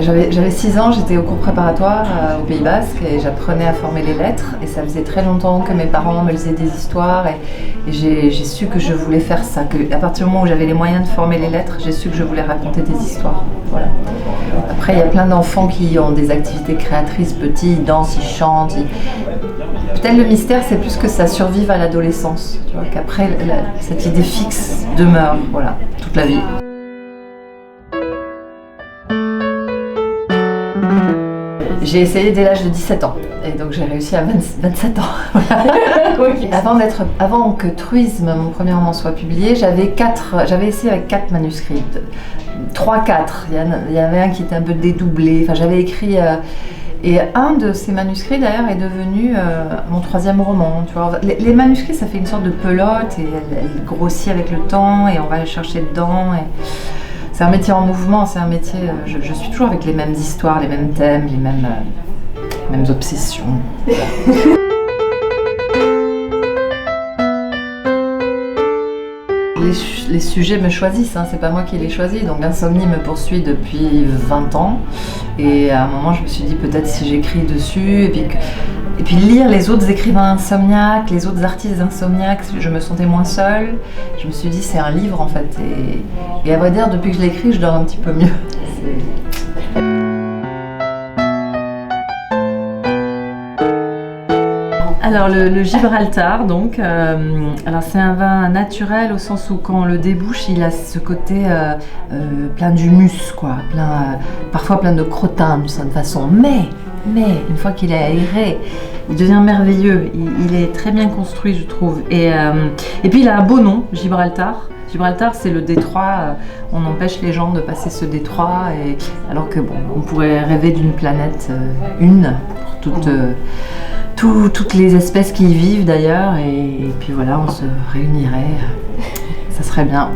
J'avais 6 ans, j'étais au cours préparatoire au Pays Basque et j'apprenais à former les lettres. Et ça faisait très longtemps que mes parents me lisaient des histoires et j'ai su que je voulais faire ça. À partir du moment où j'avais les moyens de former les lettres, j'ai su que je voulais raconter des histoires. Voilà. Après, il y a plein d'enfants qui ont des activités créatrices petits, ils dansent, ils chantent. Peut-être le mystère, c'est plus que ça survive à l'adolescence. Tu vois, qu'après, cette idée fixe demeure, voilà, toute la vie. J'ai essayé dès l'âge de 17 ans et donc j'ai réussi à 27 ans. Avant que Truisme, mon premier roman, soit publié, j'avais essayé avec 4 manuscrits. 3-4, il y avait un qui était un peu dédoublé, enfin j'avais écrit... Et un de ces manuscrits d'ailleurs est devenu mon 3e roman. Tu vois. Les manuscrits, ça fait une sorte de pelote et elle grossit avec le temps et on va la chercher dedans. C'est un métier en mouvement, c'est un métier... Je suis toujours avec les mêmes histoires, les mêmes thèmes, les mêmes obsessions. Les sujets me choisissent, hein, c'est pas moi qui les choisis. Donc l'insomnie me poursuit depuis 20 ans. Et à un moment, je me suis dit peut-être si j'écris dessus, et puis lire les autres écrivains insomniaques, les autres artistes insomniaques, je me sentais moins seule. Je me suis dit c'est un livre en fait. Et à vrai dire, depuis que je l'écris, je dors un petit peu mieux. Alors le Gibraltar, donc, alors c'est un vin naturel au sens où quand on le débouche, il a ce côté plein d'humus, quoi, parfois plein de crottin d'une certaine façon. Mais une fois qu'il est aéré, il devient merveilleux. Il est très bien construit, je trouve. Et puis il a un beau nom, Gibraltar. Gibraltar, c'est le détroit. On empêche les gens de passer ce détroit, alors que bon, on pourrait rêver d'une planète pour toutes les espèces qui y vivent d'ailleurs, et puis voilà, on se réunirait, ça serait bien.